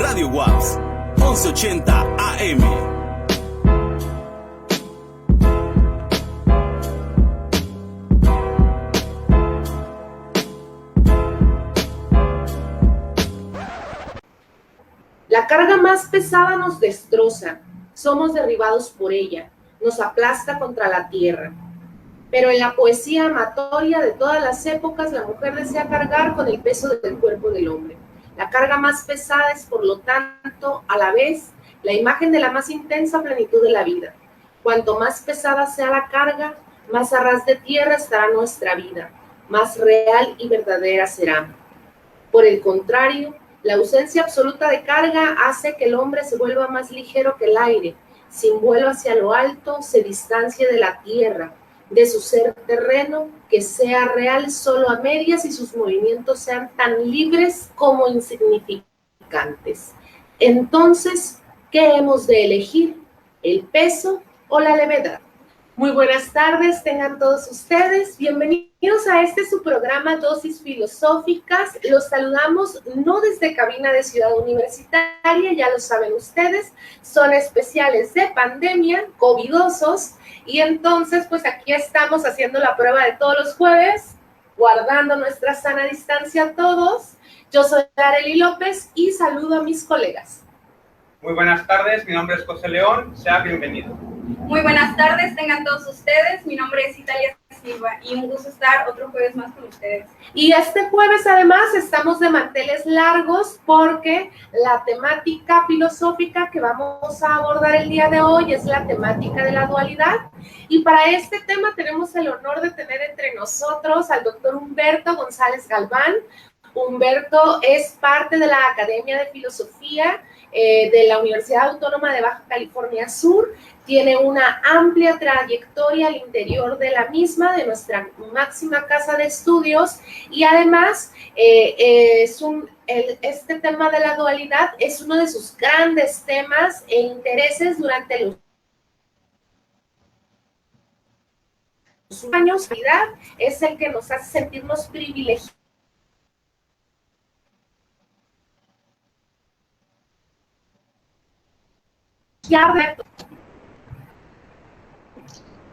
Radio WAPS 1180 AM. La carga más pesada nos destroza, somos derribados por ella, nos aplasta contra la tierra. Pero en la poesía amatoria de todas las épocas, la mujer desea cargar con el peso del cuerpo del hombre. La carga más pesada es, por lo tanto, a la vez, la imagen de la más intensa plenitud de la vida. Cuanto más pesada sea la carga, más a ras de tierra estará nuestra vida, más real y verdadera será. Por el contrario, la ausencia absoluta de carga hace que el hombre se vuelva más ligero que el aire. Sin vuelo hacia lo alto, se distancie de la tierra, de su ser terreno, que sea real solo a medias y sus movimientos sean tan libres como insignificantes. Entonces, ¿qué hemos de elegir? ¿El peso o la levedad? Muy buenas tardes, tengan todos ustedes. Bienvenidos a este su programa Dosis Filosóficas. Los saludamos no desde cabina de Ciudad Universitaria, ya lo saben ustedes, son especiales de pandemia, covidosos, y entonces pues aquí estamos haciendo la prueba de todos los jueves, guardando nuestra sana distancia todos. Yo soy Arely López y saludo a mis colegas. Muy buenas tardes, mi nombre es José León, sea bienvenido. Muy buenas tardes, tengan todos ustedes. Mi nombre es Italia Silva y un gusto estar otro jueves más con ustedes. Y este jueves además estamos de manteles largos porque la temática filosófica que vamos a abordar el día de hoy es la temática de la dualidad. Y para este tema tenemos el honor de tener entre nosotros al doctor Humberto González Galván. Humberto es parte de la Academia de Filosofía de la Universidad Autónoma de Baja California Sur. Tiene una amplia trayectoria al interior de la misma, de nuestra máxima casa de estudios, y además este tema de la dualidad es uno de sus grandes temas e intereses durante los años. Es el que nos hace sentirnos privilegiados.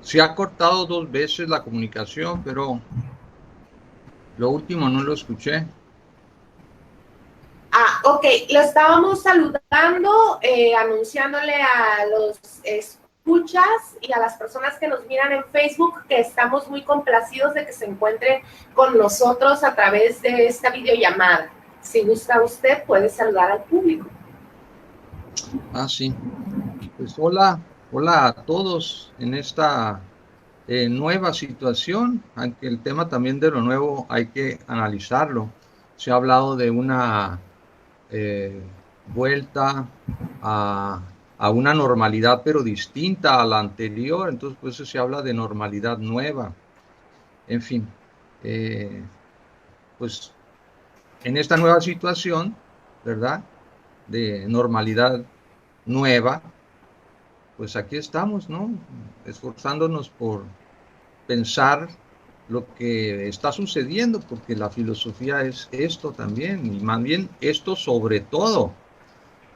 Se ha cortado 2 veces la comunicación, pero lo último no lo escuché. Ok, lo estábamos saludando, anunciándole a los escuchas y a las personas que nos miran en Facebook que estamos muy complacidos de que se encuentren con nosotros a través de esta videollamada. Si gusta usted, puede saludar al público. Sí. Pues hola a todos en esta nueva situación, aunque el tema también de lo nuevo hay que analizarlo. Se ha hablado de una vuelta a una normalidad pero distinta a la anterior, entonces pues se habla de normalidad nueva. En fin, pues en esta nueva situación, ¿verdad?, de normalidad nueva, pues aquí estamos, ¿no?, esforzándonos por pensar lo que está sucediendo, porque la filosofía es esto también, y más bien esto sobre todo,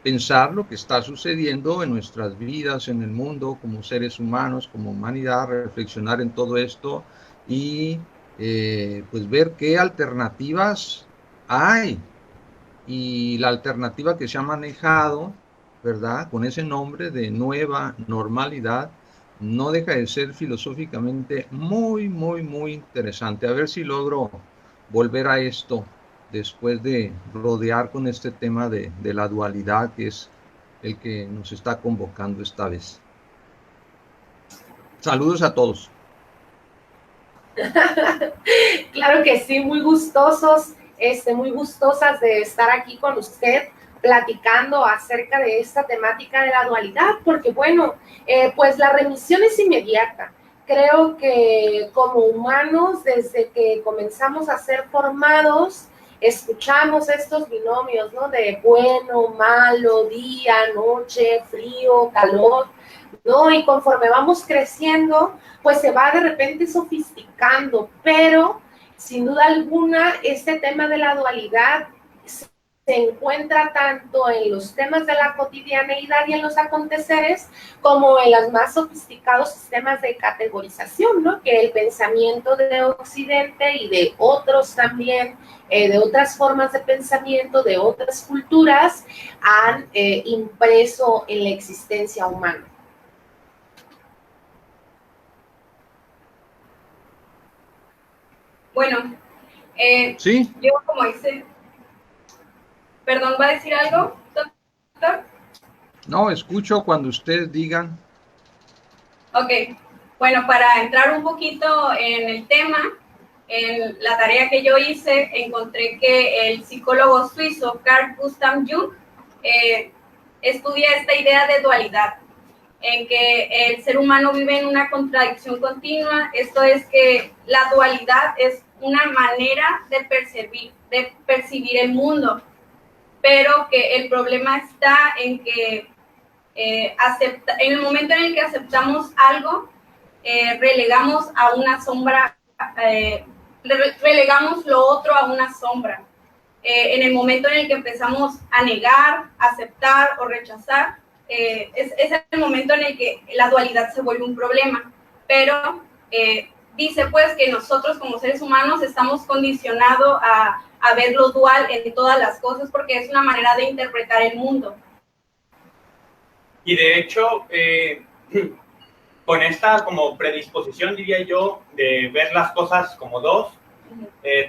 pensar lo que está sucediendo en nuestras vidas, en el mundo, como seres humanos, como humanidad, reflexionar en todo esto y pues ver qué alternativas hay. Y la alternativa que se ha manejado, ¿verdad?, con ese nombre de nueva normalidad, no deja de ser filosóficamente muy, muy, muy interesante. A ver si logro volver a esto después de rodear con este tema de la dualidad, que es el que nos está convocando esta vez. Saludos a todos. Claro que sí, muy gustosos, muy gustosas de estar aquí con usted platicando acerca de esta temática de la dualidad, porque bueno, pues la remisión es inmediata. Creo que como humanos, desde que comenzamos a ser formados, escuchamos estos binomios, ¿no?, de bueno, malo, día, noche, frío, calor, ¿no? Y conforme vamos creciendo, pues se va de repente sofisticando, pero sin duda alguna este tema de la dualidad se encuentra tanto en los temas de la cotidianeidad y en los aconteceres como en los más sofisticados sistemas de categorización, ¿no? Que el pensamiento de Occidente y de otros también, de otras formas de pensamiento, de otras culturas, han impreso en la existencia humana. Bueno, Sí, yo como hice... Perdón, ¿va a decir algo, doctor? no, escucho cuando ustedes digan. Ok, bueno, para entrar un poquito en el tema, en la tarea que yo hice, encontré que el psicólogo suizo Carl Gustav Jung estudia esta idea de dualidad, en que el ser humano vive en una contradicción continua. Esto es que la dualidad es una manera de percibir el mundo, pero que el problema está en que en el momento en el que aceptamos algo, relegamos a una sombra, relegamos lo otro a una sombra. En el momento en el que empezamos a negar, aceptar o rechazar, es el momento en el que la dualidad se vuelve un problema. Pero dice pues que nosotros como seres humanos estamos condicionados a ver lo dual en todas las cosas porque es una manera de interpretar el mundo. Y de hecho, con esta como predisposición, diría yo, de ver las cosas como dos,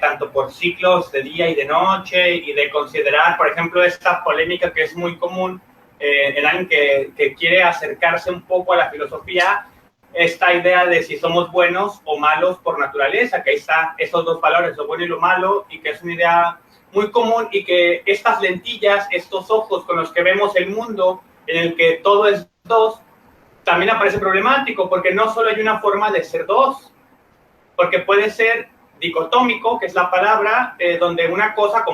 tanto por ciclos de día y de noche, y de considerar, por ejemplo, esta polémica que es muy común en alguien que quiere acercarse un poco a la filosofía, esta idea de si somos buenos o malos por naturaleza, que ahí está esos dos valores, lo bueno y lo malo, y que es una idea muy común, y que estas lentillas, estos ojos con los que vemos el mundo, en el que todo es dos, también aparece problemático, porque no solo hay una forma de ser dos, porque puede ser dicotómico, que es la palabra, donde una cosa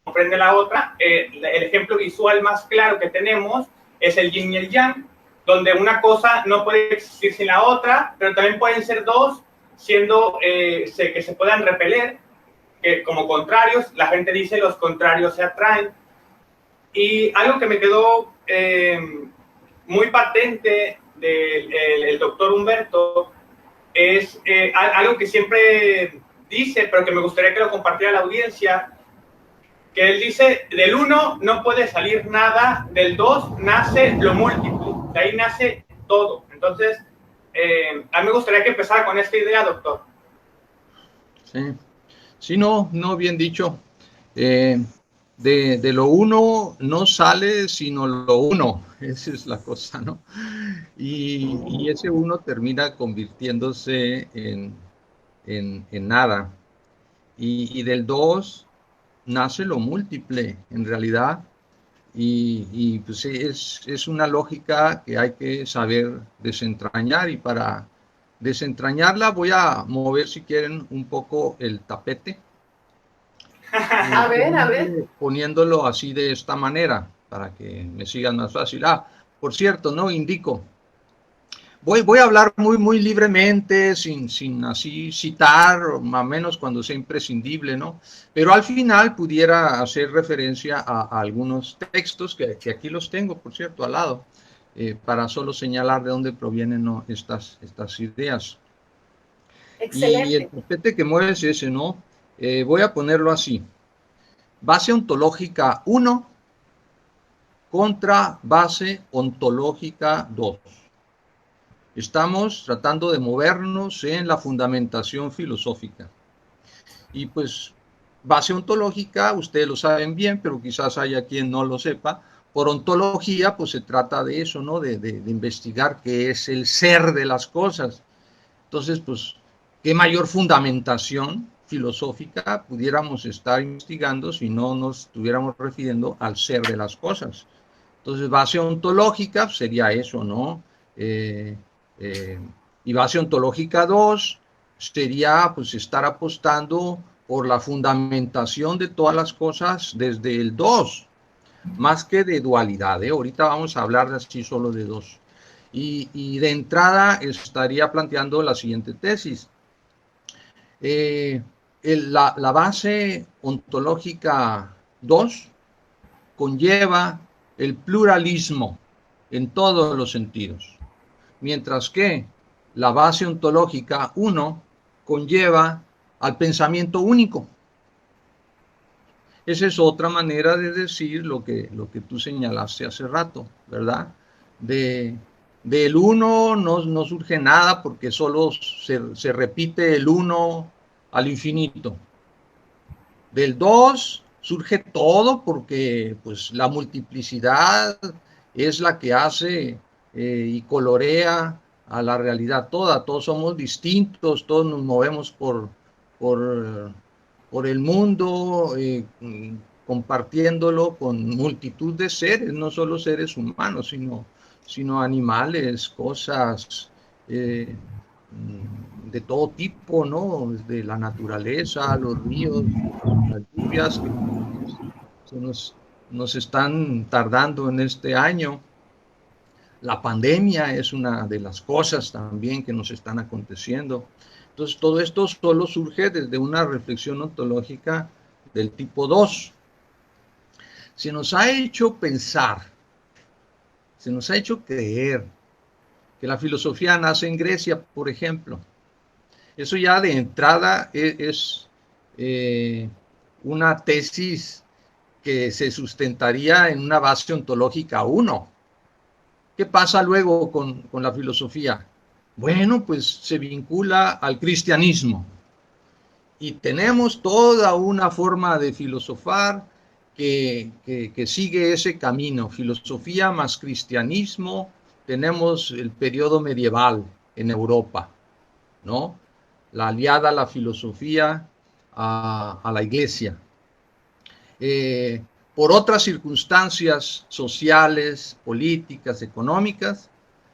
comprende la otra. El ejemplo visual más claro que tenemos es el yin y el yang, donde una cosa no puede existir sin la otra, pero también pueden ser dos, siendo que se puedan repeler, como contrarios. La gente dice los contrarios se atraen. Y algo que me quedó muy patente del doctor Humberto es algo que siempre dice, pero que me gustaría que lo compartiera la audiencia, que él dice, del uno no puede salir nada, del dos nace lo múltiple, de ahí nace todo. Entonces, a mí me gustaría que empezara con esta idea, doctor. Sí, no, bien dicho. De lo uno no sale sino lo uno, esa es la cosa, ¿no? Y ese uno termina convirtiéndose en nada. Y del dos nace lo múltiple, en realidad. Y pues es una lógica que hay que saber desentrañar, y para desentrañarla voy a mover, si quieren, un poco el tapete. A ver. Poniéndolo así de esta manera, para que me sigan más fácil. Por cierto, no indico. Voy a hablar muy libremente, sin así citar, más o menos cuando sea imprescindible, ¿no? Pero al final pudiera hacer referencia a algunos textos, que aquí los tengo, por cierto, al lado, para solo señalar de dónde provienen, ¿no?, estas ideas. Excelente. Y el tapete que mueve es ese, ¿no? Voy a ponerlo así. Base ontológica 1 contra base ontológica 2. Estamos tratando de movernos en la fundamentación filosófica. Y pues, base ontológica, ustedes lo saben bien, pero quizás haya quien no lo sepa. Por ontología, pues se trata de eso, ¿no? De investigar qué es el ser de las cosas. Entonces, pues, ¿qué mayor fundamentación filosófica pudiéramos estar investigando si no nos estuviéramos refiriendo al ser de las cosas? Entonces, base ontológica sería eso, ¿no? Y base ontológica 2 sería pues estar apostando por la fundamentación de todas las cosas desde el 2, más que de dualidad, ¿eh? Ahorita vamos a hablar así solo de 2. Y de entrada estaría planteando la siguiente tesis. La base ontológica 2 conlleva el pluralismo en todos los sentidos, mientras que la base ontológica 1 conlleva al pensamiento único. Esa es otra manera de decir lo que tú señalaste hace rato, ¿verdad? Del 1 no surge nada porque solo se repite el 1 al infinito. Del 2 surge todo porque pues, la multiplicidad es la que hace y colorea a la realidad toda. Todos somos distintos, todos nos movemos por el mundo, compartiéndolo con multitud de seres, no solo seres humanos, sino animales, cosas de todo tipo, ¿no? Desde la naturaleza, los ríos, las lluvias que nos están tardando en este año. La pandemia es una de las cosas también que nos están aconteciendo. Entonces, todo esto solo surge desde una reflexión ontológica del tipo 2. Se nos ha hecho pensar, se nos ha hecho creer que la filosofía nace en Grecia, por ejemplo. Eso ya de entrada es una tesis que se sustentaría en una base ontológica 1. ¿Qué pasa luego con la filosofía? Bueno, pues se vincula al cristianismo. Y tenemos toda una forma de filosofar que sigue ese camino. Filosofía más cristianismo. Tenemos el periodo medieval en Europa, ¿no? La aliada a la filosofía, a la iglesia. Por otras circunstancias sociales, políticas, económicas,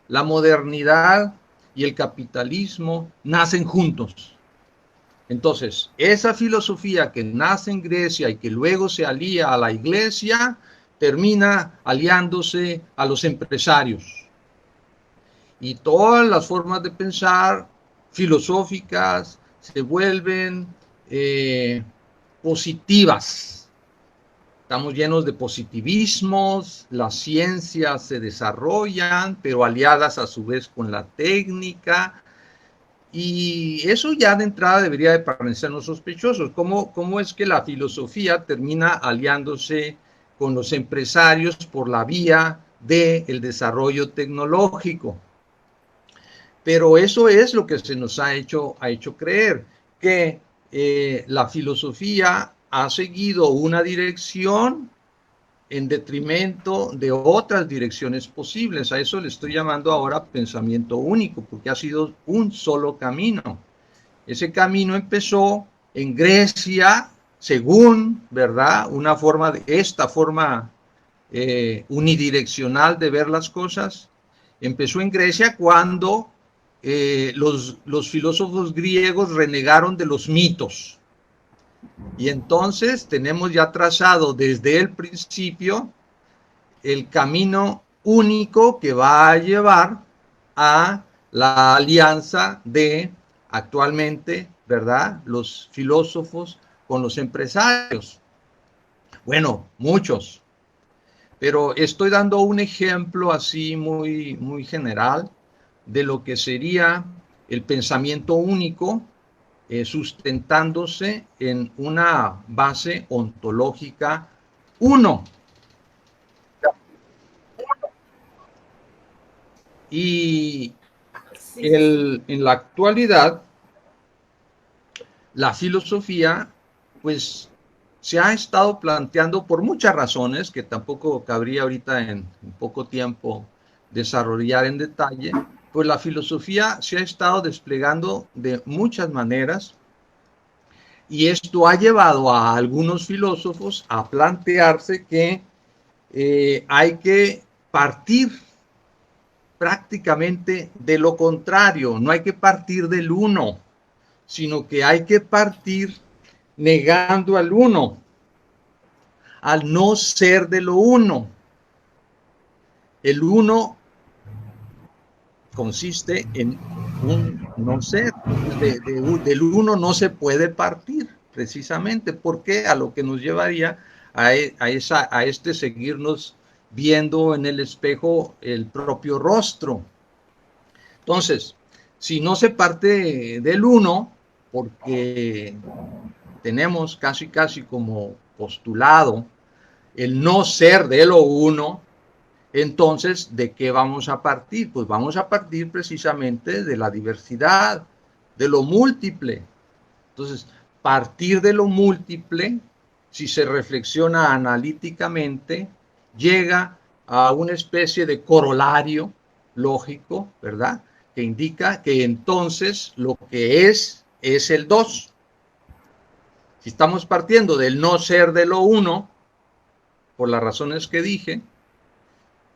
la modernidad y el capitalismo nacen juntos. Entonces, esa filosofía que nace en Grecia y que luego se alía a la iglesia, termina aliándose a los empresarios. Y todas las formas de pensar filosóficas se vuelven positivas. Estamos llenos de positivismos, las ciencias se desarrollan, pero aliadas a su vez con la técnica, y eso ya de entrada debería de parecernos sospechosos. ¿Cómo es que la filosofía termina aliándose con los empresarios por la vía del desarrollo tecnológico? Pero eso es lo que se nos ha hecho creer, que la filosofía ha seguido una dirección en detrimento de otras direcciones posibles. A eso le estoy llamando ahora pensamiento único, porque ha sido un solo camino. Ese camino empezó en Grecia, según, ¿verdad? Esta forma unidireccional de ver las cosas, empezó en Grecia cuando los filósofos griegos renegaron de los mitos. Y entonces tenemos ya trazado desde el principio el camino único que va a llevar a la alianza de actualmente, ¿verdad?, los filósofos con los empresarios. Bueno, muchos. Pero estoy dando un ejemplo así muy, muy general de lo que sería el pensamiento único, sustentándose en una base ontológica 1. Y en la actualidad, la filosofía, pues, se ha estado planteando por muchas razones, que tampoco cabría ahorita en poco tiempo desarrollar en detalle. Pues la filosofía se ha estado desplegando de muchas maneras, y esto ha llevado a algunos filósofos a plantearse que hay que partir prácticamente de lo contrario. No hay que partir del uno, sino que hay que partir negando al uno, al no ser de lo uno. El uno consiste en un no ser. Del uno no se puede partir, precisamente, porque a lo que nos llevaría a este seguirnos viendo en el espejo el propio rostro. Entonces, si no se parte del uno, porque tenemos casi como postulado el no ser de lo uno, entonces, ¿de qué vamos a partir? Pues vamos a partir precisamente de la diversidad, de lo múltiple. Entonces, partir de lo múltiple, si se reflexiona analíticamente, llega a una especie de corolario lógico, ¿verdad? Que indica que entonces lo que es el 2. Si estamos partiendo del no ser de lo 1, por las razones que dije,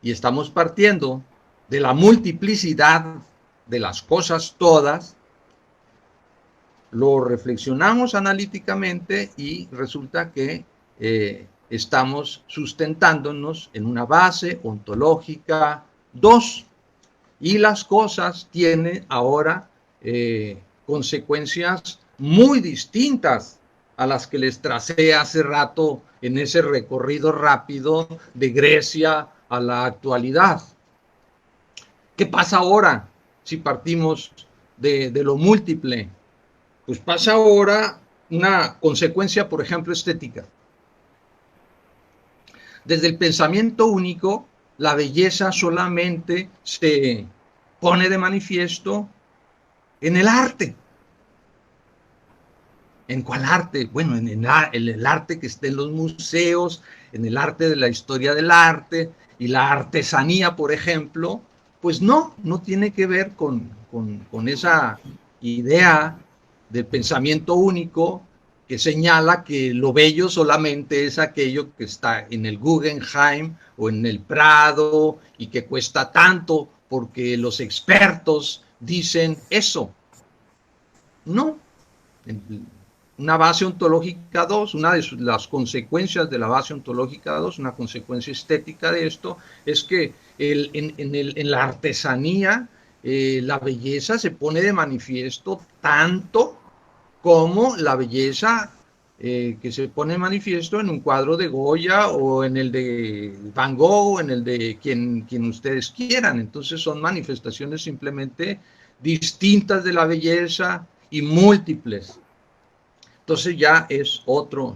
y estamos partiendo de la multiplicidad de las cosas todas, lo reflexionamos analíticamente y resulta que estamos sustentándonos en una base ontológica 2. Y las cosas tienen ahora consecuencias muy distintas a las que les tracé hace rato en ese recorrido rápido de Grecia a la actualidad. ¿Qué pasa ahora si partimos de lo múltiple? Pues pasa ahora una consecuencia, por ejemplo, estética. Desde el pensamiento único, la belleza solamente se pone de manifiesto en el arte. ¿En cuál arte? Bueno, en el arte que está en los museos, en el arte de la historia del arte y la artesanía, por ejemplo. Pues no tiene que ver con esa idea del pensamiento único que señala que lo bello solamente es aquello que está en el Guggenheim o en el Prado y que cuesta tanto porque los expertos dicen eso. No. Una base ontológica 2, una de las consecuencias de la base ontológica 2, una consecuencia estética de esto, es que en la artesanía la belleza se pone de manifiesto tanto como la belleza que se pone de manifiesto en un cuadro de Goya o en el de Van Gogh o en el de quien ustedes quieran. Entonces son manifestaciones simplemente distintas de la belleza y múltiples. Entonces ya es otra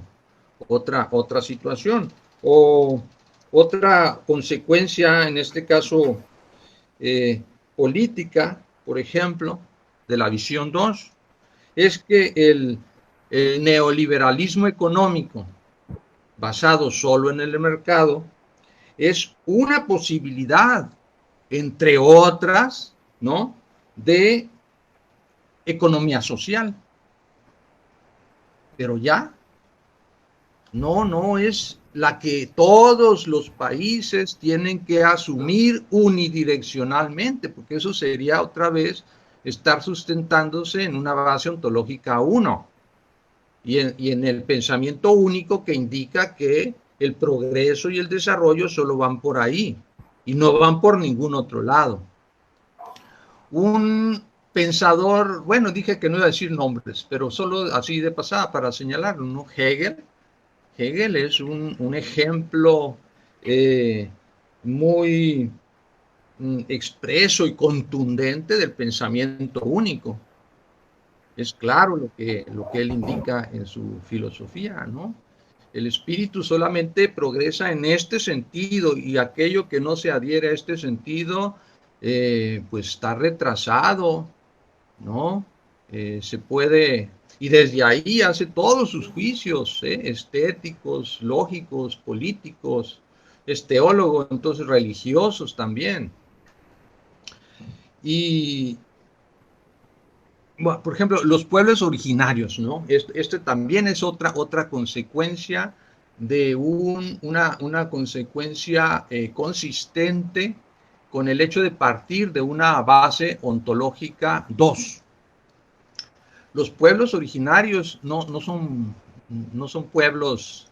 situación. O otra consecuencia, en este caso política, por ejemplo, de la visión 2, es que el neoliberalismo económico basado solo en el mercado es una posibilidad, entre otras, ¿no?, de economía social. Pero ya no es la que todos los países tienen que asumir unidireccionalmente, porque eso sería otra vez estar sustentándose en una base ontológica 1 y en el pensamiento único que indica que el progreso y el desarrollo solo van por ahí y no van por ningún otro lado. Un pensador, bueno, dije que no iba a decir nombres, pero solo así de pasada para señalarlo, ¿no? Hegel es un ejemplo muy expreso y contundente del pensamiento único. Es claro lo que él indica en su filosofía, ¿no? El espíritu solamente progresa en este sentido y aquello que no se adhiere a este sentido, pues está retrasado, ¿no? Se puede, y desde ahí hace todos sus juicios, estéticos, lógicos, políticos, es teólogo, entonces religiosos también. Y, bueno, por ejemplo, los pueblos originarios, ¿no? Este también es otra consecuencia de una consecuencia consistente con el hecho de partir de una base ontológica 2. Los pueblos originarios no son pueblos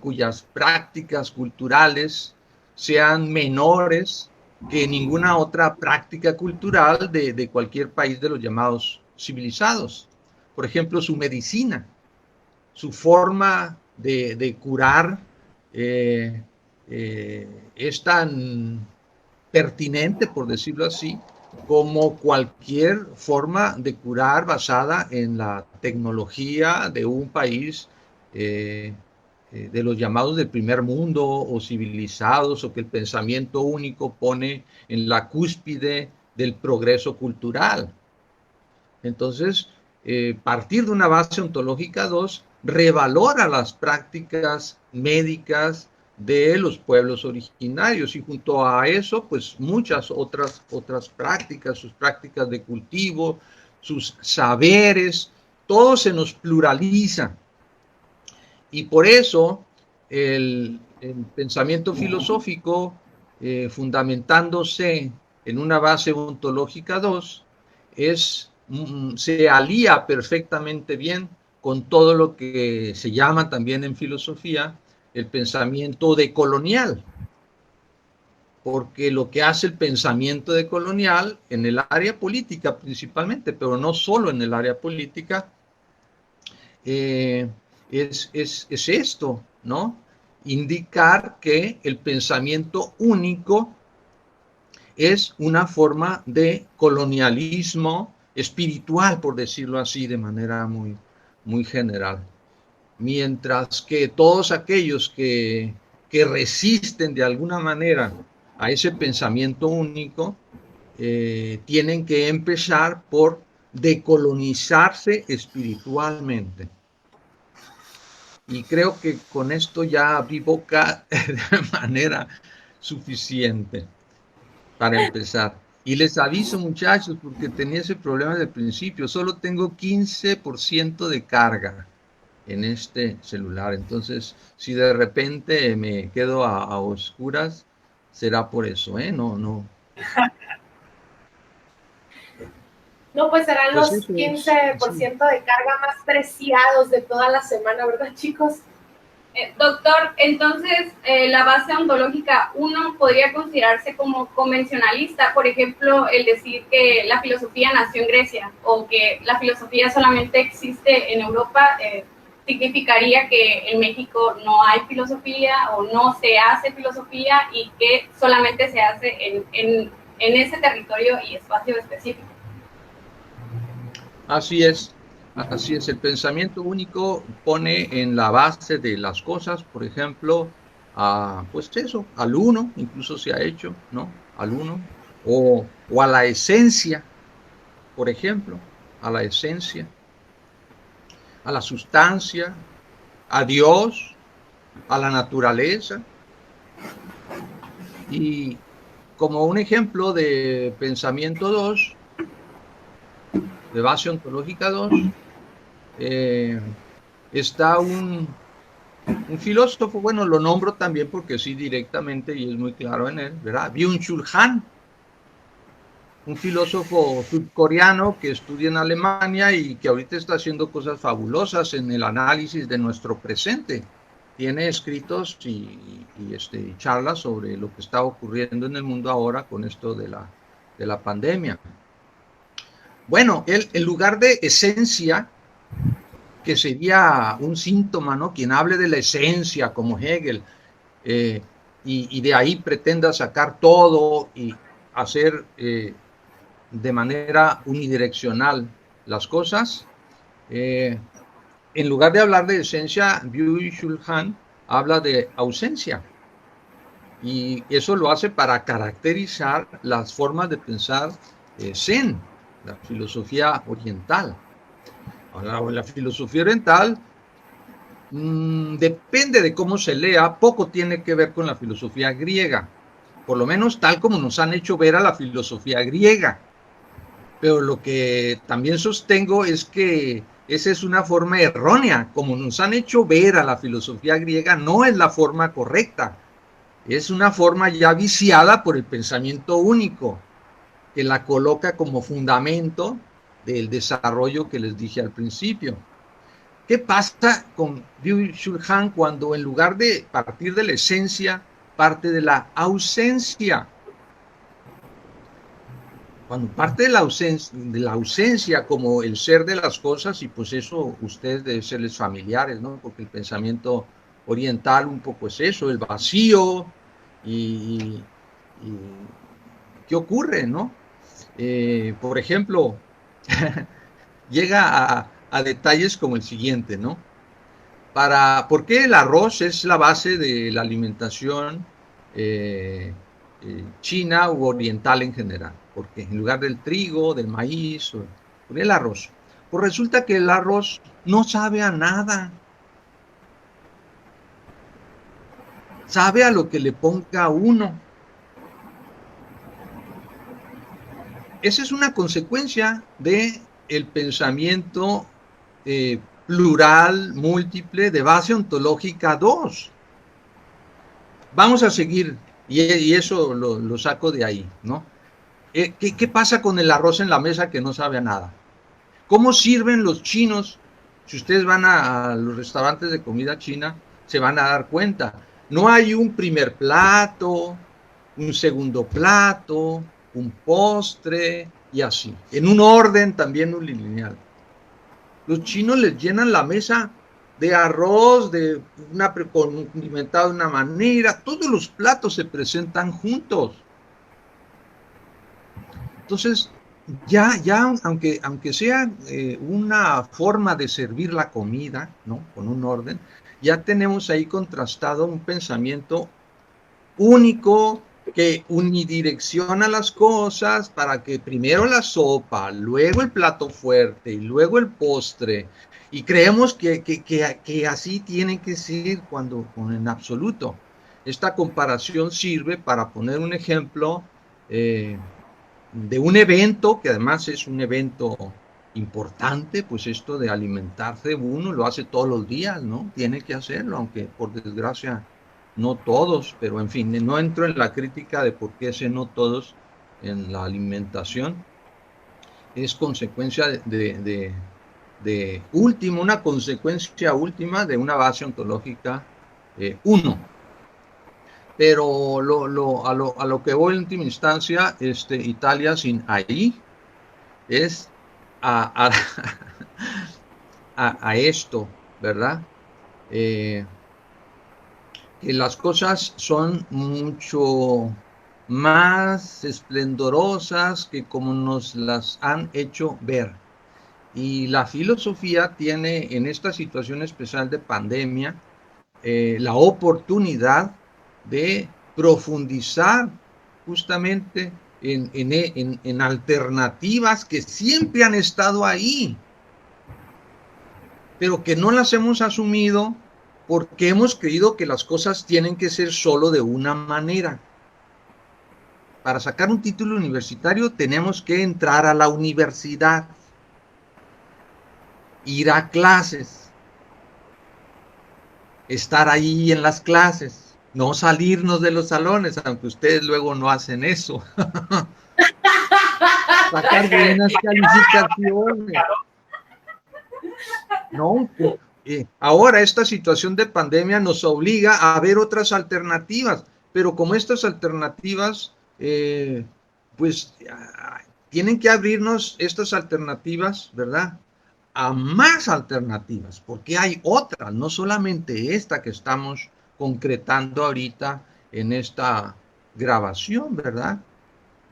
cuyas prácticas culturales sean menores que ninguna otra práctica cultural de cualquier país de los llamados civilizados. Por ejemplo, su medicina, su forma de curar es tan pertinente, por decirlo así, como cualquier forma de curar basada en la tecnología de un país de los llamados del primer mundo o civilizados, o que el pensamiento único pone en la cúspide del progreso cultural. Entonces, partir de una base ontológica 2 revalora las prácticas médicas de los pueblos originarios, y junto a eso, pues muchas otras prácticas, sus prácticas de cultivo, sus saberes, todo se nos pluraliza. Y por eso el pensamiento filosófico, fundamentándose en una base ontológica 2, se alía perfectamente bien con todo lo que se llama también en filosofía el pensamiento decolonial, porque lo que hace el pensamiento decolonial en el área política principalmente, pero no solo en el área política, es esto, ¿no? Indicar que el pensamiento único es una forma de colonialismo espiritual, por decirlo así, de manera muy, muy general. Mientras que todos aquellos que resisten de alguna manera a ese pensamiento único, tienen que empezar por decolonizarse espiritualmente. Y creo que con esto ya abrí boca de manera suficiente para empezar. Y les aviso, muchachos, porque tenía ese problema desde el principio, solo tengo 15% de carga en este celular. Entonces, si de repente me quedo a oscuras, será por eso, ¿eh? No. No, pues serán Pues los 15% de carga más preciados de toda la semana, ¿verdad, chicos? Doctor, entonces la base ontológica 1 podría considerarse como convencionalista, por ejemplo, el decir que la filosofía nació en Grecia o que la filosofía solamente existe en Europa, significaría que en México no hay filosofía o no se hace filosofía y que solamente se hace en ese territorio y espacio específico. Así es, el pensamiento único pone en la base de las cosas, por ejemplo, pues eso, al uno, incluso se ha hecho, ¿no? Al uno, o a la esencia, por ejemplo, a la esencia, a la sustancia, a Dios, a la naturaleza. Y como un ejemplo de pensamiento 2, de base ontológica 2, está un filósofo, bueno, lo nombro también porque sí directamente y es muy claro en él, ¿verdad? Byung-Chul Han, un filósofo surcoreano que estudia en Alemania y que ahorita está haciendo cosas fabulosas en el análisis de nuestro presente. Tiene escritos y charlas sobre lo que está ocurriendo en el mundo ahora con esto de la pandemia. Bueno, él, en lugar de esencia, que sería un síntoma, ¿no? Quien hable de la esencia, como Hegel, y de ahí pretenda sacar todo y hacer de manera unidireccional las cosas, en lugar de hablar de esencia, Byung-Chul Han habla de ausencia. Y eso lo hace para caracterizar las formas de pensar Zen, la filosofía oriental. Ahora, la filosofía oriental depende de cómo se lea, poco tiene que ver con la filosofía griega, por lo menos tal como nos han hecho ver a la filosofía griega. Pero lo que también sostengo es que esa es una forma errónea, como nos han hecho ver a la filosofía griega, no es la forma correcta, es una forma ya viciada por el pensamiento único, que la coloca como fundamento del desarrollo que les dije al principio. ¿Qué pasa con Byung-Chul Han cuando en lugar de partir de la esencia, parte de la ausencia? cuando parte de la ausencia como el ser de las cosas, y pues eso ustedes deben serles familiares, ¿no? Porque el pensamiento oriental un poco es eso, el vacío, y ¿qué ocurre, no? Por ejemplo, llega a detalles como el siguiente, ¿no? ¿Por qué el arroz es la base de la alimentación china u oriental en general? Porque en lugar del trigo, del maíz, por el arroz. Pues resulta que el arroz no sabe a nada. Sabe a lo que le ponga uno. Esa es una consecuencia de el pensamiento plural, múltiple, de base ontológica 2. Vamos a seguir, y eso lo saco de ahí, ¿no? ¿Qué pasa con el arroz en la mesa que no sabe a nada? ¿Cómo sirven los chinos? Si ustedes van a los restaurantes de comida china, se van a dar cuenta. No hay un primer plato, un segundo plato, un postre, y así. En un orden también unilineal. Los chinos les llenan la mesa de arroz, condimentado de una manera, todos los platos se presentan juntos. Entonces, ya aunque sea una forma de servir la comida, ¿no? Con un orden, ya tenemos ahí contrastado un pensamiento único que unidirecciona las cosas para que primero la sopa, luego el plato fuerte y luego el postre, y creemos que así tiene que ser cuando en absoluto. Esta comparación sirve para poner un ejemplo de un evento, que además es un evento importante, pues esto de alimentarse uno lo hace todos los días, ¿no? Tiene que hacerlo, aunque por desgracia no todos, pero en fin, no entro en la crítica de por qué ese no todos en la alimentación. Es consecuencia una consecuencia última de una base ontológica 1. Pero a lo que voy en última instancia, Italia sin ahí, es a esto, ¿verdad? Que las cosas son mucho más esplendorosas que como nos las han hecho ver. Y la filosofía tiene en esta situación especial de pandemia la oportunidad de profundizar justamente en alternativas que siempre han estado ahí, pero que no las hemos asumido porque hemos creído que las cosas tienen que ser solo de una manera. Para sacar un título universitario tenemos que entrar a la universidad, ir a clases, estar ahí en las clases, no salirnos de los salones, aunque ustedes luego no hacen eso. Sacar buenas calificaciones. No, ahora esta situación de pandemia nos obliga a ver otras alternativas, pero como estas alternativas, pues tienen que abrirnos estas alternativas, ¿verdad? A más alternativas, porque hay otras, no solamente esta que estamos concretando ahorita en esta grabación, ¿verdad?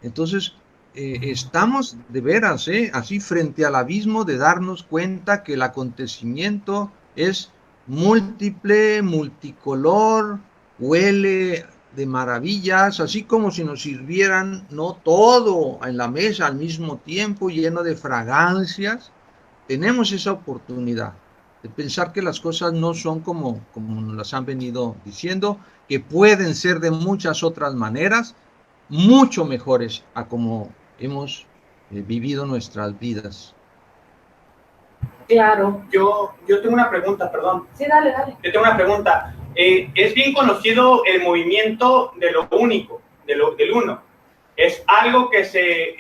Entonces, estamos de veras, así frente al abismo de darnos cuenta que el acontecimiento es múltiple, multicolor, huele de maravillas, así como si nos sirvieran no todo en la mesa al mismo tiempo, lleno de fragancias. Tenemos esa oportunidad de pensar que las cosas no son como nos las han venido diciendo, que pueden ser de muchas otras maneras, mucho mejores a como hemos vivido nuestras vidas. Claro. Yo tengo una pregunta, perdón. Sí, dale. Yo tengo una pregunta. Es bien conocido el movimiento de lo único, del uno. Es algo que se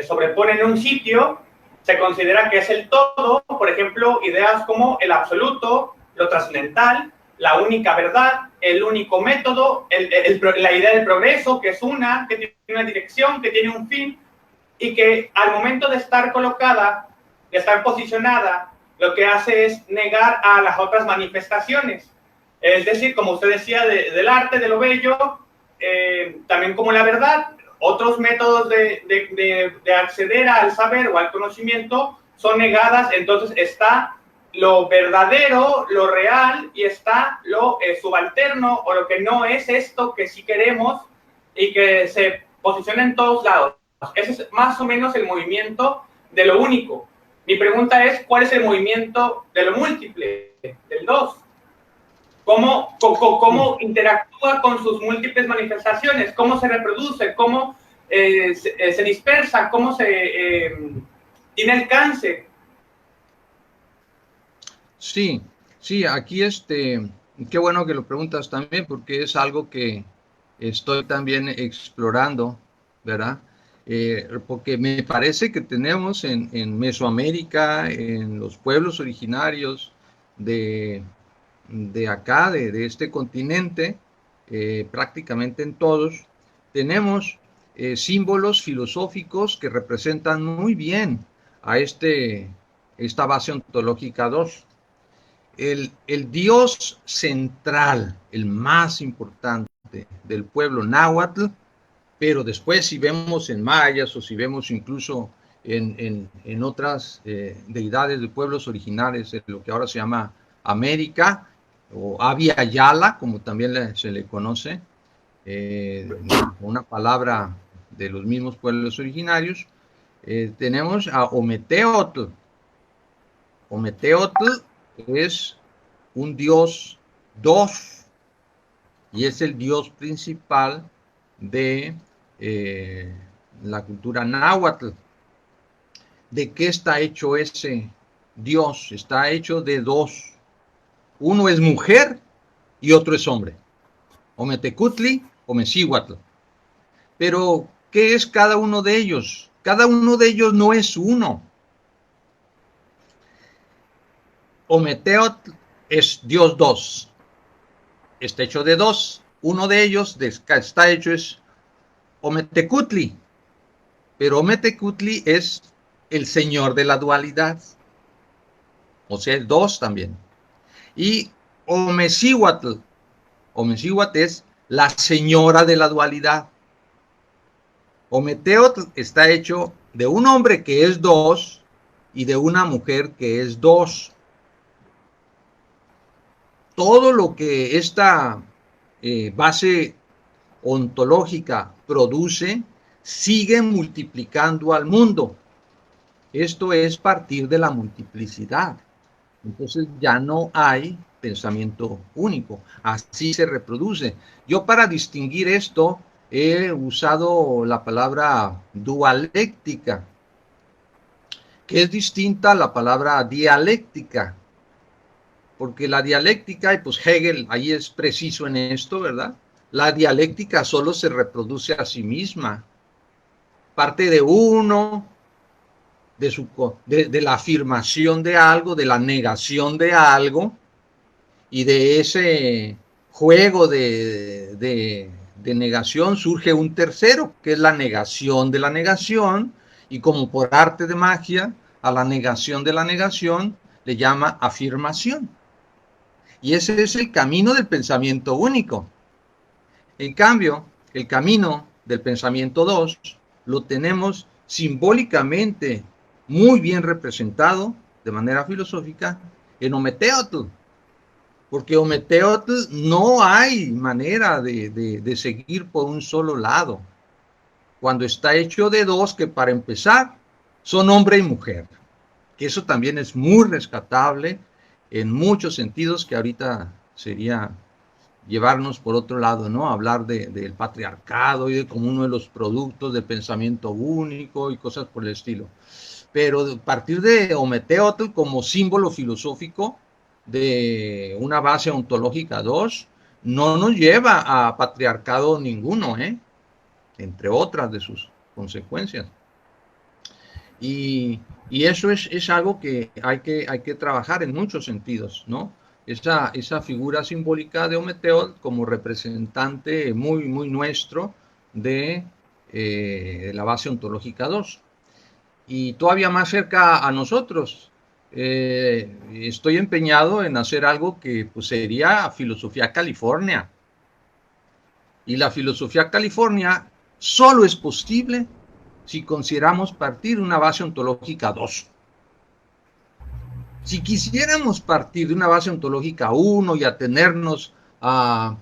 sobrepone en un sitio, se considera que es el todo. Por ejemplo, ideas como el absoluto, lo trascendental, la única verdad, el único método, la idea del progreso, que es que tiene una dirección, que tiene un fin, y que al momento de estar colocada, de estar posicionada, lo que hace es negar a las otras manifestaciones. Es decir, como usted decía, del arte, de lo bello, también como la verdad, otros métodos de acceder al saber o al conocimiento son negadas. Entonces está lo verdadero, lo real, y está lo subalterno, o lo que no es esto que sí queremos y que se posiciona en todos lados. Ese es más o menos el movimiento de lo único. Mi pregunta es, ¿cuál es el movimiento de lo múltiple, del dos? ¿Cómo interactúa con sus múltiples manifestaciones? ¿Cómo se reproduce? ¿Cómo se dispersa? ¿Cómo tiene alcance? Sí, sí, aquí qué bueno que lo preguntas también, porque es algo que estoy también explorando, ¿verdad? Porque me parece que tenemos en Mesoamérica, en los pueblos originarios de acá, de este continente, prácticamente en todos, tenemos símbolos filosóficos que representan muy bien a esta base ontológica 2. El dios central, el más importante del pueblo náhuatl, pero después si vemos en mayas o si vemos incluso en otras deidades de pueblos originales de lo que ahora se llama América, o Abya Yala, como también se le conoce, una palabra de los mismos pueblos originarios, tenemos a Ometeotl. Ometeotl es un dios 2 y es el dios principal de la cultura náhuatl. ¿De qué está hecho ese dios? Está hecho de dos. Uno es mujer y otro es hombre. Ometecutli, Omecihuatl. Pero, ¿qué es cada uno de ellos? Cada uno de ellos no es uno. Ometeotl es Dios 2. Está hecho de dos. Uno de ellos está hecho es Ometecutli. Pero Ometecutli es el señor de la dualidad. O sea, el 2 también. Y Omecihuatl. Omecihuatl es la señora de la dualidad. Ometeotl está hecho de un hombre que es 2 y de una mujer que es 2. Todo lo que esta base ontológica produce sigue multiplicando al mundo. Esto es partir de la multiplicidad. Entonces ya no hay pensamiento único. Así se reproduce. Yo para distinguir esto he usado la palabra dualéctica, que es distinta a la palabra dialéctica. Porque la dialéctica, y pues Hegel ahí es preciso en esto, ¿verdad? La dialéctica solo se reproduce a sí misma. Parte de uno, de la afirmación de algo, de la negación de algo, y de ese juego de negación surge un tercero, que es la negación de la negación, y como por arte de magia, a la negación de la negación le llama afirmación. Y ese es el camino del pensamiento único. En cambio, el camino del pensamiento 2 lo tenemos simbólicamente muy bien representado de manera filosófica en Ometeotl. Porque Ometeotl no hay manera de seguir por un solo lado. Cuando está hecho de 2, que para empezar son hombre y mujer. Que eso también es muy rescatable en muchos sentidos, que ahorita sería llevarnos por otro lado, ¿no? Hablar del patriarcado y de como uno de los productos del pensamiento único y cosas por el estilo. Pero a partir de Ometeotl como símbolo filosófico de una base ontológica 2, no nos lleva a patriarcado ninguno, entre otras de sus consecuencias. Y eso es algo que hay que trabajar en muchos sentidos, ¿no? esa figura simbólica de Ometeotl como representante muy, muy nuestro de la base ontológica 2. Y todavía más cerca a nosotros, estoy empeñado en hacer algo que pues, sería filosofía California. Y la filosofía California solo es posible si consideramos partir de una base ontológica 2. Si quisiéramos partir de una base ontológica 1 y atenernos al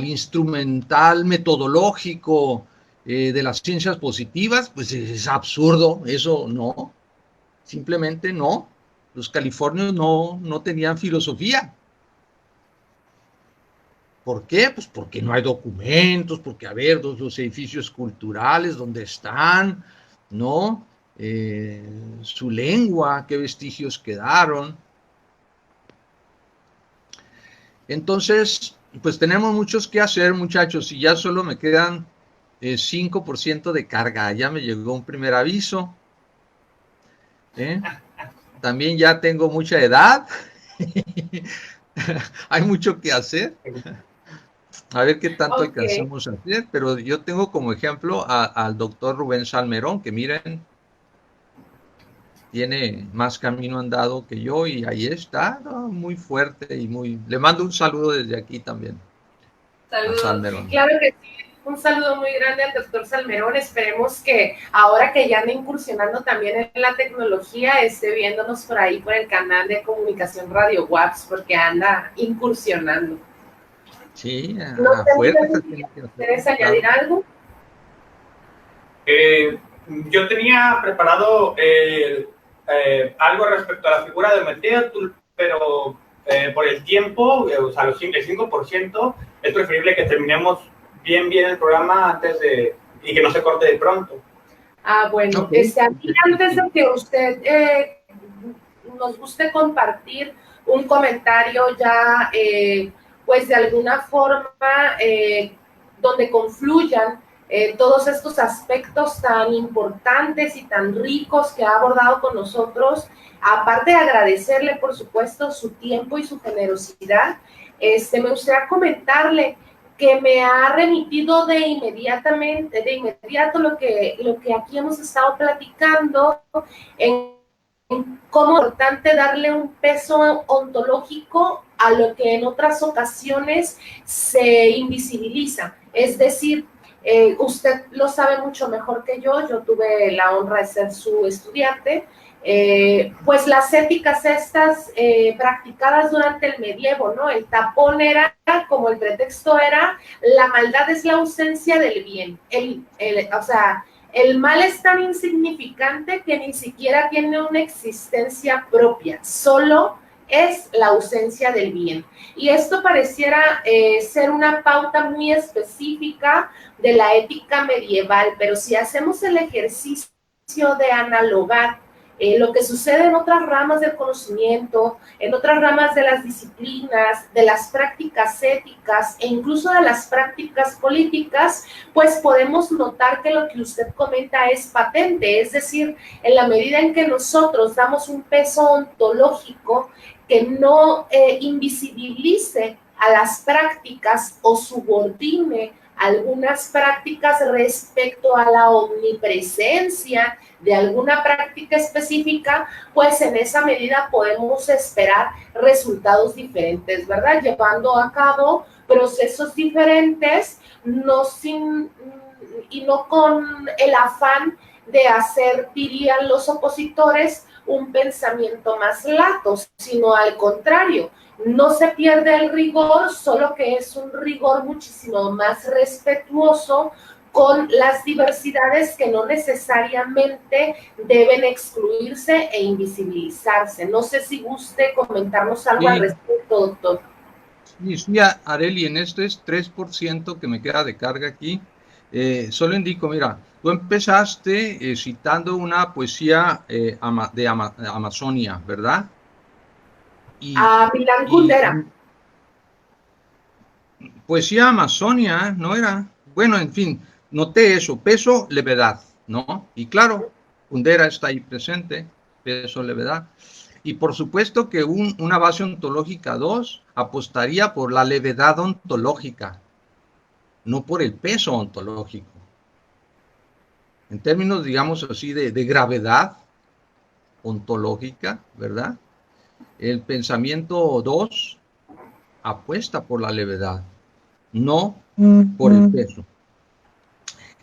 instrumental metodológico de las ciencias positivas, pues es absurdo, eso no, simplemente no. Los californios no tenían filosofía. ¿Por qué? Pues porque no hay documentos, porque, a ver, los edificios culturales, ¿dónde están? ¿No? Su lengua, qué vestigios quedaron. Entonces, pues tenemos muchos que hacer, muchachos, y ya solo me quedan 5% de carga. Ya me llegó un primer aviso. También ya tengo mucha edad. Hay mucho que hacer. A ver qué tanto alcanzamos a hacer, pero yo tengo como ejemplo al doctor Rubén Salmerón, que miren, tiene más camino andado que yo y ahí está, ¿no? Muy fuerte y muy... Le mando un saludo desde aquí también. Saludos. Salmerón. Claro que sí. Un saludo muy grande al doctor Salmerón. Esperemos que ahora que ya anda incursionando también en la tecnología, esté viéndonos por ahí por el canal de comunicación Radio WAPS, porque anda incursionando. Sí, No afuera. ¿Quieres añadir algo? Yo tenía preparado algo respecto a la figura de Ometeotl, pero por el tiempo, o sea, el 5%, es preferible que terminemos bien el programa antes y que no se corte de pronto. Bueno, Okay. Antes de que usted nos guste compartir un comentario ya, pues de alguna forma donde confluyan todos estos aspectos tan importantes y tan ricos que ha abordado con nosotros, aparte de agradecerle, por supuesto, su tiempo y su generosidad, me gustaría comentarle que me ha remitido de inmediato lo que aquí hemos estado platicando en cómo es importante darle un peso ontológico a lo que en otras ocasiones se invisibiliza. Es decir, usted lo sabe mucho mejor que yo tuve la honra de ser su estudiante, pues las éticas estas practicadas durante el medievo, ¿no? El tapón era, como el pretexto era, la maldad es la ausencia del bien. O sea, el mal es tan insignificante que ni siquiera tiene una existencia propia, solo es la ausencia del bien. Y esto pareciera ser una pauta muy específica de la ética medieval, pero si hacemos el ejercicio de analogar lo que sucede en otras ramas del conocimiento, en otras ramas de las disciplinas, de las prácticas éticas e incluso de las prácticas políticas, pues podemos notar que lo que usted comenta es patente, es decir, en la medida en que nosotros damos un peso ontológico que no invisibilice a las prácticas o subordine algunas prácticas respecto a la omnipresencia de alguna práctica específica, pues en esa medida podemos esperar resultados diferentes, ¿verdad? Llevando a cabo procesos diferentes, y no con el afán de hacer, dirían los opositores, un pensamiento más lato, sino al contrario. No se pierde el rigor, solo que es un rigor muchísimo más respetuoso con las diversidades que no necesariamente deben excluirse e invisibilizarse. No sé si guste comentarnos algo al respecto, doctor. Sí, Areli, en este es 3% que me queda de carga aquí. Solo indico, mira, tú empezaste citando una poesía de Amazonia, ¿verdad? A Milán Kundera. Poesía Amazonia, ¿no era? Bueno, en fin, noté eso, peso, levedad, ¿no? Y claro, Kundera está ahí presente, peso, levedad. Y por supuesto que una base ontológica 2 apostaría por la levedad ontológica, no por el peso ontológico. En términos, digamos así, de gravedad ontológica, ¿verdad? El pensamiento 2 apuesta por la levedad, no por el peso.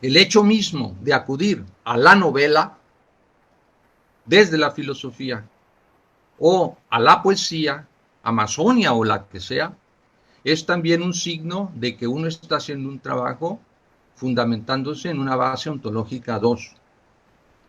El hecho mismo de acudir a la novela desde la filosofía o a la poesía, amazonia o la que sea, es también un signo de que uno está haciendo un trabajo fundamentándose en una base ontológica 2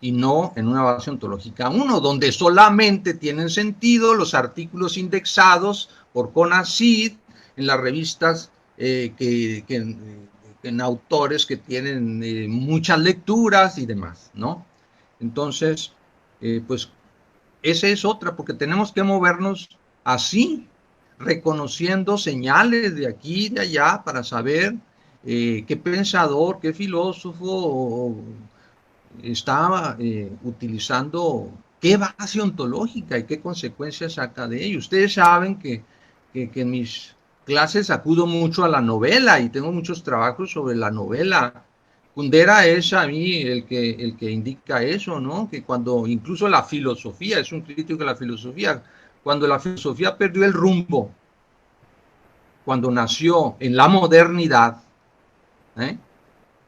y no en una base ontológica 1, donde solamente tienen sentido los artículos indexados por CONACYT en las revistas en autores que tienen muchas lecturas y demás, ¿no? Entonces, pues esa es otra, porque tenemos que movernos así, reconociendo señales de aquí y de allá para saber qué pensador, qué filósofo está utilizando qué base ontológica y qué consecuencias saca de ello. Ustedes saben que en mis clases acudo mucho a la novela y tengo muchos trabajos sobre la novela. Kundera es a mí el que indica eso, ¿no? Que cuando incluso la filosofía, es un crítico de la filosofía, cuando la filosofía perdió el rumbo, cuando nació en la modernidad,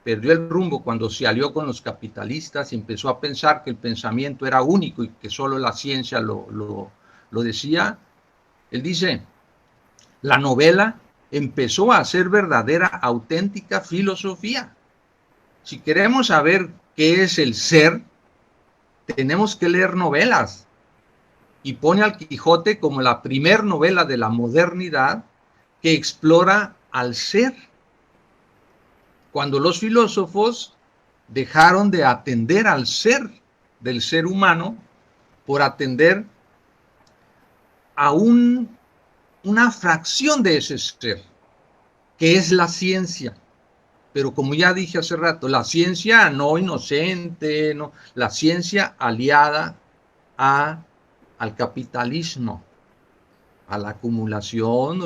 perdió el rumbo cuando se alió con los capitalistas y empezó a pensar que el pensamiento era único y que solo la ciencia lo decía, él dice, la novela empezó a ser verdadera, auténtica filosofía. Si queremos saber qué es el ser, tenemos que leer novelas. Y pone al Quijote como la primer novela de la modernidad que explora al ser. Cuando los filósofos dejaron de atender al ser del ser humano por atender a una fracción de ese ser, que es la ciencia. Pero como ya dije hace rato, la ciencia no inocente, no, la ciencia aliada al capitalismo, a la acumulación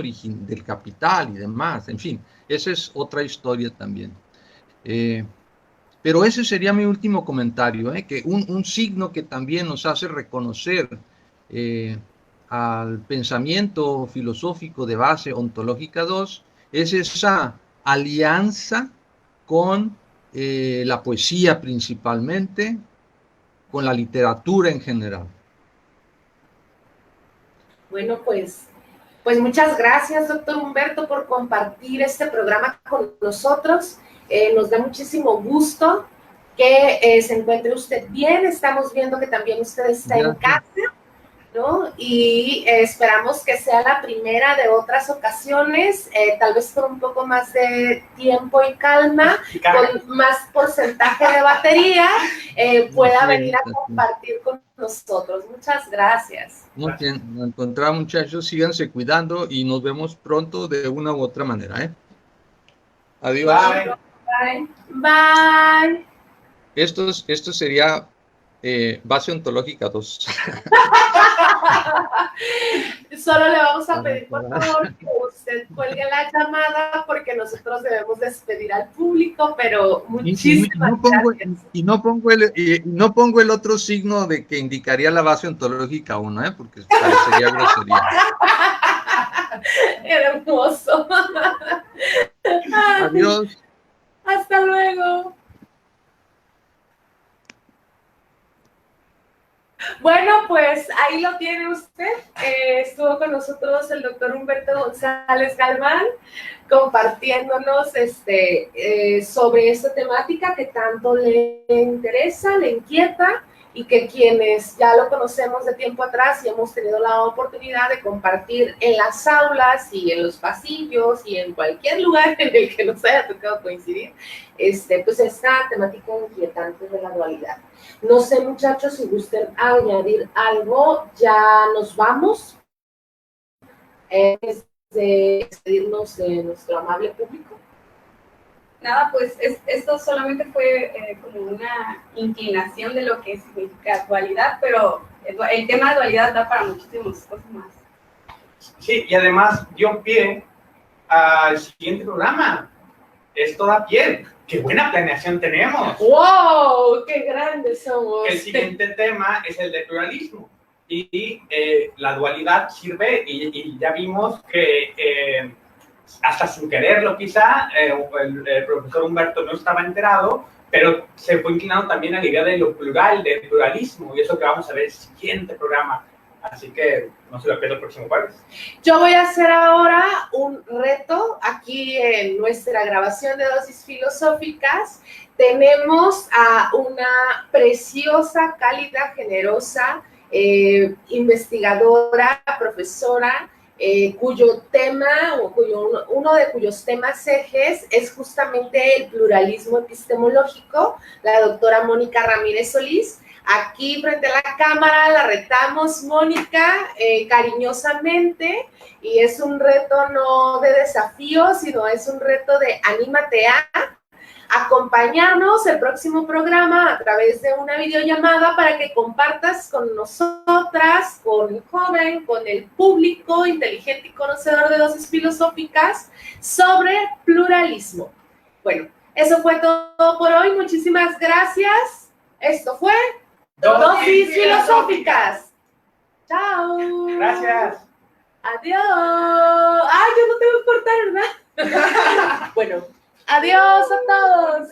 del capital y demás. En fin, esa es otra historia también. Pero ese sería mi último comentario, que un signo que también nos hace reconocer al pensamiento filosófico de base ontológica 2 es esa alianza con la poesía principalmente, con la literatura en general. Bueno, pues muchas gracias, doctor Humberto, por compartir este programa con nosotros. Nos da muchísimo gusto que se encuentre usted bien. Estamos viendo que también usted está en casa, ¿no? Y esperamos que sea la primera de otras ocasiones, tal vez con un poco más de tiempo y calma, con más porcentaje de batería, pueda venir a compartir con nosotros. Muchas gracias. Muy bien, nos encontramos, muchachos, síganse cuidando y nos vemos pronto de una u otra manera, Adiós. Bye. Bye. Bye. Esto sería base ontológica 2. Solo le vamos a pedir, por favor, que usted cuelgue la llamada porque nosotros debemos despedir al público, pero muchísimas gracias. Y no pongo el otro signo de que indicaría la base ontológica 1, porque parecería grosería. Hermoso. Adiós. Hasta luego. Bueno, pues ahí lo tiene usted. Estuvo con nosotros el doctor Humberto González Galván compartiéndonos sobre esta temática que tanto le interesa, le inquieta y que quienes ya lo conocemos de tiempo atrás y hemos tenido la oportunidad de compartir en las aulas y en los pasillos y en cualquier lugar en el que nos haya tocado coincidir, pues esta temática inquietante de la dualidad. No sé, muchachos, si gusten añadir algo, ya nos vamos. Antes de despedirnos de nuestro amable público. Nada, pues esto solamente fue como una inclinación de lo que significa dualidad, pero el tema de dualidad da para muchísimas cosas más. Sí, y además dio pie al siguiente programa. Esto da pie. ¡Qué buena planeación tenemos! ¡Wow! ¡Qué grandes somos! El siguiente tema es el de pluralismo. Y la dualidad sirve, y ya vimos que hasta sin quererlo quizá, el profesor Humberto no estaba enterado, pero se fue inclinando también a la idea de lo plural, del pluralismo, y eso que vamos a ver en el siguiente programa. Así que no se lo pierda el próximo jueves. Yo voy a hacer ahora un reto aquí en nuestra grabación de Dosis Filosóficas. Tenemos a una preciosa, cálida, generosa investigadora, profesora, cuyo tema, uno de cuyos temas ejes es justamente el pluralismo epistemológico, la doctora Mónica Ramírez Solís. Aquí frente a la cámara la retamos, Mónica, cariñosamente, y es un reto no de desafío, sino es un reto de anímate a acompañarnos el próximo programa a través de una videollamada para que compartas con nosotras, con el joven, con el público inteligente y conocedor de Dosis Filosóficas sobre pluralismo. Bueno, eso fue todo por hoy. Muchísimas gracias. Esto fue Dosis Filosóficas. Chao. Gracias. Adiós. Ay, yo no tengo que cortar, ¿verdad? Bueno, adiós a todos.